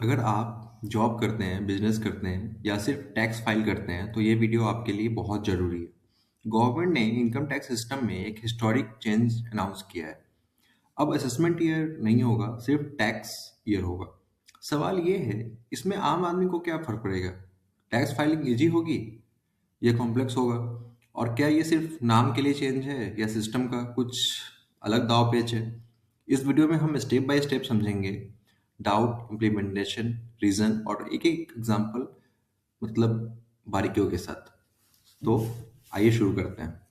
अगर आप जॉब करते हैं, बिजनेस करते हैं या सिर्फ टैक्स फाइल करते हैं तो ये वीडियो आपके लिए बहुत ज़रूरी है। गवर्नमेंट ने इनकम टैक्स सिस्टम में एक हिस्टोरिक चेंज अनाउंस किया है। अब असेसमेंट ईयर नहीं होगा, सिर्फ टैक्स ईयर होगा। सवाल ये है, इसमें आम आदमी को क्या फ़र्क पड़ेगा? टैक्स फाइलिंग ईजी होगी या कॉम्प्लेक्स होगा? और क्या ये सिर्फ नाम के लिए चेंज है या सिस्टम का कुछ अलग दाव पेच है? इस वीडियो में हम स्टेप बाय स्टेप समझेंगे, डाउट, इम्प्लीमेंटेशन, रीजन और एक एक एग्जांपल, मतलब बारीकियों के साथ। तो आइए शुरू करते हैं।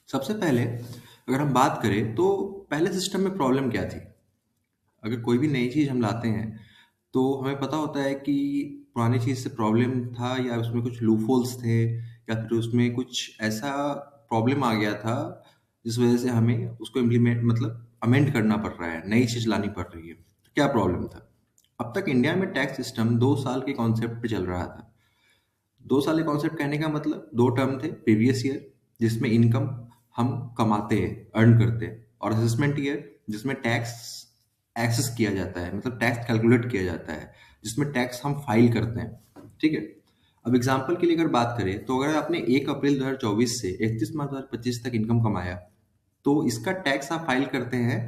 सबसे पहले अगर हम बात करें तो पहले सिस्टम में प्रॉब्लम क्या थी? अगर कोई भी नई चीज़ हम लाते हैं तो हमें पता होता है कि पुरानी चीज़ से प्रॉब्लम था या उसमें कुछ लूपहोल्स थे या फिर उसमें कुछ ऐसा प्रॉब्लम आ गया था जिस वजह से हमें उसको इम्प्लीमेंट मतलब अमेंड करना पड़ रहा है, नई चीज़ लानी पड़ रही है। तो क्या प्रॉब्लम था? अब तक इंडिया में टैक्स सिस्टम 2 साल के कॉन्सेप्ट पे चल रहा था। 2 साल के कॉन्सेप्ट कहने का मतलब दो टर्म थे, प्रीवियस ईयर जिसमें इनकम हम कमाते हैं, अर्न करते हैं, और असेसमेंट ईयर जिसमें टैक्स एक्सेस किया जाता है, मतलब टैक्स कैलकुलेट किया जाता है, जिसमें टैक्स हम फाइल करते हैं। ठीक है। अब एग्जाम्पल के लिए अगर बात करें तो अगर आपने 1 अप्रैल 2024 से 31 मार्च 2025 तक इनकम कमाया तो इसका टैक्स आप फाइल करते हैं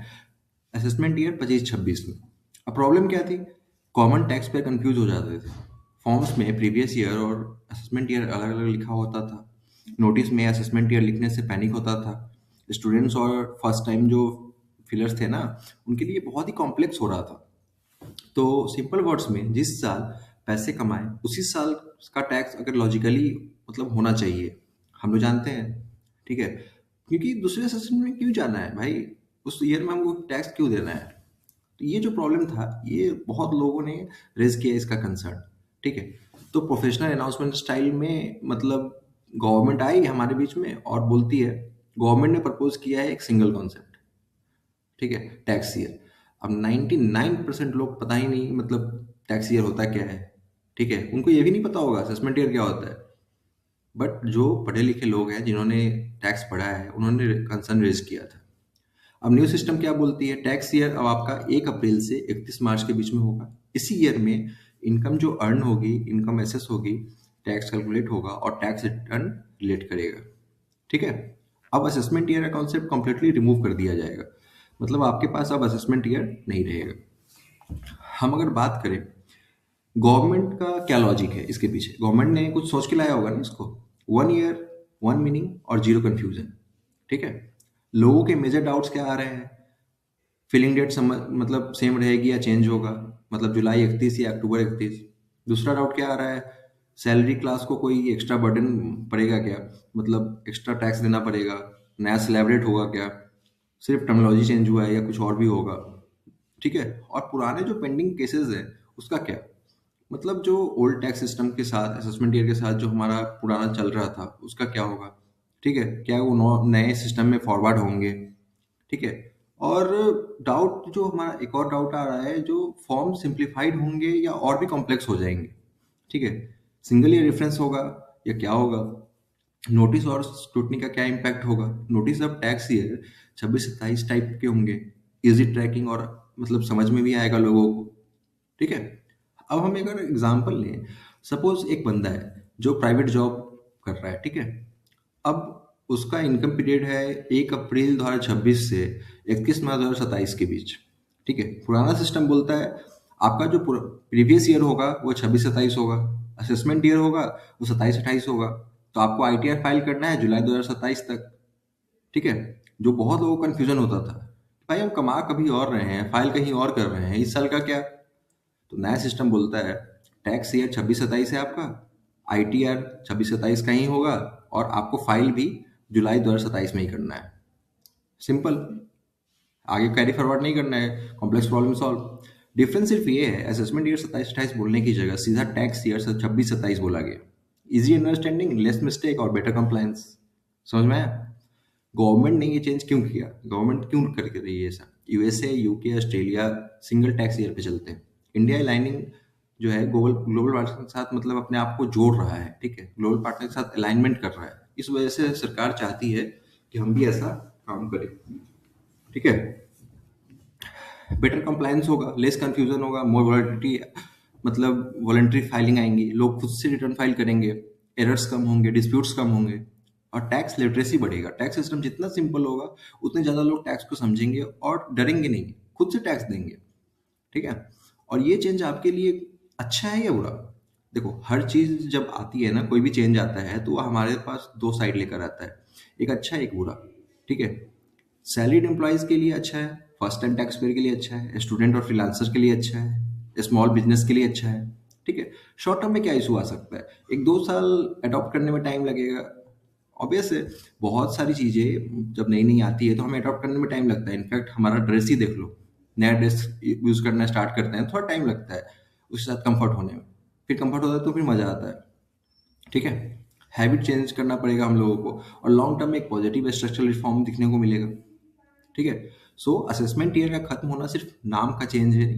असेसमेंट ईयर 25-26 में। अब प्रॉब्लम क्या थी? कॉमन टैक्स पे कंफ्यूज हो जाते थे। फॉर्म्स में प्रीवियस ईयर और असेसमेंट ईयर अलग अलग लिखा होता था। नोटिस में असेसमेंट ईयर लिखने से पैनिक होता था। स्टूडेंट्स और फर्स्ट टाइम जो फिलर्स थे ना, उनके लिए बहुत ही कॉम्प्लेक्स हो रहा था। तो सिंपल वर्ड्स में, जिस साल पैसे कमाए उसी साल का टैक्स अगर लॉजिकली मतलब होना चाहिए, हम लोग जानते हैं। ठीक है। क्योंकि दूसरे सेशन में क्यों जाना है भाई, उस ईयर में हमको टैक्स क्यों देना है? तो ये जो प्रॉब्लम था, ये बहुत लोगों ने रेज किया इसका कंसर्न। ठीक है। तो प्रोफेशनल अनाउंसमेंट स्टाइल में मतलब गवर्नमेंट आई हमारे बीच में और बोलती है, गवर्नमेंट ने प्रपोज किया है एक सिंगल कॉन्सेप्ट। ठीक है, टैक्स ईयर। अब 99% लोग पता ही नहीं मतलब टैक्स ईयर होता क्या है। ठीक है, उनको ये भी नहीं पता होगा असेसमेंट ईयर क्या होता है। बट जो पढ़े लिखे लोग हैं जिन्होंने टैक्स पढ़ा है उन्होंने कंसर्न रेज किया था। अब न्यू सिस्टम क्या बोलती है? टैक्स ईयर अब आपका 1 अप्रैल से 31 मार्च के बीच में होगा। इसी ईयर में इनकम जो अर्न होगी, इनकम एसेस होगी, टैक्स कैलकुलेट होगा और टैक्स रिटर्न रिलेट करेगा। ठीक है। अब असेसमेंट ईयर का कॉन्सेप्ट कंप्लीटली रिमूव कर दिया जाएगा, मतलब आपके पास अब असेसमेंट ईयर नहीं रहेगा। हम अगर बात करें गवर्नमेंट का क्या लॉजिक है इसके पीछे, गवर्नमेंट ने कुछ सोच के लाया होगा ना इसको। 1 ईयर, 1 मीनिंग और जीरो कंफ्यूजन। ठीक है। लोगों के मेजर डाउट्स क्या आ रहे हैं? फिलिंग डेट मतलब सेम रहेगी या चेंज होगा, मतलब जुलाई 31 या अक्टूबर 31। दूसरा डाउट क्या आ रहा है? सैलरी क्लास को कोई एक्स्ट्रा बर्डन पड़ेगा क्या, मतलब एक्स्ट्रा टैक्स देना पड़ेगा, नया स्लैब रेट होगा क्या, सिर्फ टर्मिनोलॉजी चेंज हुआ है या कुछ और भी होगा। ठीक है। और पुराने जो पेंडिंग केसेस है उसका क्या, मतलब जो ओल्ड टैक्स सिस्टम के साथ, असेसमेंट ईयर के साथ जो हमारा पुराना चल रहा था उसका क्या होगा? ठीक है, क्या वो नए सिस्टम में फॉरवर्ड होंगे? ठीक है। और डाउट जो हमारा एक और डाउट आ रहा है, जो फॉर्म सिंप्लीफाइड होंगे या और भी कॉम्प्लेक्स हो जाएंगे? ठीक है। सिंगल ईयर रेफरेंस होगा या क्या होगा? नोटिस और स्क्रूटनी का क्या इम्पैक्ट होगा? नोटिस अब टैक्स ईयर 26-27 टाइप के होंगे, इजी ट्रैकिंग और मतलब समझ में भी आएगा लोगों को। ठीक है। अब हम एक अगर एग्जांपल लें, सपोज एक बंदा है जो प्राइवेट जॉब कर रहा है। ठीक है। अब उसका इनकम पीरियड है 1 अप्रैल 2026 से 31 मार्च 2027 के बीच। ठीक है। पुराना सिस्टम बोलता है आपका जो प्रीवियस ईयर होगा वो 26-27 होगा, असेसमेंट ईयर होगा वो 27-28 होगा। तो आपको आईटीआर फाइल करना है जुलाई 2027 तक। ठीक है। जो बहुत लोगों को कन्फ्यूजन होता था, भाई हम कमा कभी और रहे हैं, फाइल कहीं और कर रहे हैं, इस साल का क्या? तो नया सिस्टम बोलता है टैक्स ईयर 26-27 है आपका, आईटीआर 26-27 का ही होगा, और आपको फाइल भी जुलाई 2027 में ही करना है। सिंपल। आगे कैरी फॉरवर्ड नहीं करना है, कॉम्प्लेक्स प्रॉब्लम सॉल्व। डिफरेंस सिर्फ ये है, असेसमेंट ईयर 27-28 बोलने की जगह सीधा टैक्स ईयर 26-27 बोला गया। इजी अंडरस्टैंडिंग, लेस मिस्टेक और बेटर कंप्लायंस। समझ में आया? गवर्नमेंट ने ये चेंज क्यों किया, गवर्नमेंट क्यों करके रही है ऐसा? USA, UK, Australia single tax year पे चलते हैं। इंडिया अलाइनिंग जो है ग्लोबल ग्लोबल पार्टनर के साथ, मतलब अपने आप को जोड़ रहा है। ठीक है, ग्लोबल पार्टनर के साथ अलाइनमेंट कर रहा है। इस वजह से सरकार चाहती है कि हम भी ऐसा काम करें। ठीक है। बेटर कंप्लायंस होगा, लेस कंफ्यूजन होगा, मोर वॉलिडिटी, मतलब वॉलंटरी फाइलिंग आएंगी, लोग खुद से रिटर्न फाइल करेंगे, एरर्स कम होंगे, डिस्प्यूट्स कम होंगे, और टैक्स लिटरेसी बढ़ेगा। टैक्स सिस्टम जितना सिंपल होगा उतने ज़्यादा लोग टैक्स को समझेंगे और डरेंगे नहीं, खुद से टैक्स देंगे। ठीक है। और ये चेंज आपके लिए अच्छा है या बुरा? देखो, हर चीज जब आती है ना, कोई भी चेंज आता है तो वो हमारे पास दो साइड लेकर आता है, एक अच्छा एक बुरा। ठीक है। सैलरीड एम्प्लॉयज के लिए अच्छा है, फर्स्ट टाइम टैक्स पेयर के लिए अच्छा है, स्टूडेंट और फ्रीलांसर के लिए अच्छा है, स्मॉल बिजनेस के लिए अच्छा है। ठीक है। शॉर्ट टर्म में क्या इशू आ सकता है? एक दो साल अडॉप्ट करने में टाइम लगेगा, ऑब्वियस है। बहुत सारी चीजें जब नई नई आती है तो हमें अडॉप्ट करने में टाइम लगता है। इनफैक्ट हमारा ड्रेस ही देख लो, नया ड्रेस यूज करना स्टार्ट करते हैं थोड़ा टाइम लगता है उसके साथ कंफर्ट होने में, फिर कंफर्ट होता है तो फिर मजा आता है। ठीक है। हैबिट चेंज करना पड़ेगा हम लोगों को, और लॉन्ग टर्म में एक पॉजिटिव स्ट्रक्चरल रिफॉर्म दिखने को मिलेगा। ठीक है। सो असेसमेंट ईयर का खत्म होना सिर्फ नाम का चेंज है,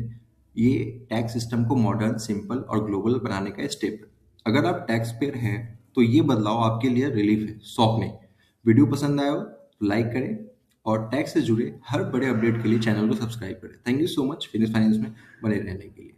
ये टैक्स सिस्टम को मॉडर्न, सिंपल और ग्लोबल बनाने का स्टेप है। अगर आप टैक्स पेयर हैं तो ये बदलाव आपके लिए रिलीफ है, शॉक नहीं। वीडियो पसंद आया हो तो लाइक करें, और टैक्स से जुड़े हर बड़े अपडेट के लिए चैनल को सब्सक्राइब करें। Thank you so much finish finance में बने रहने के लिए।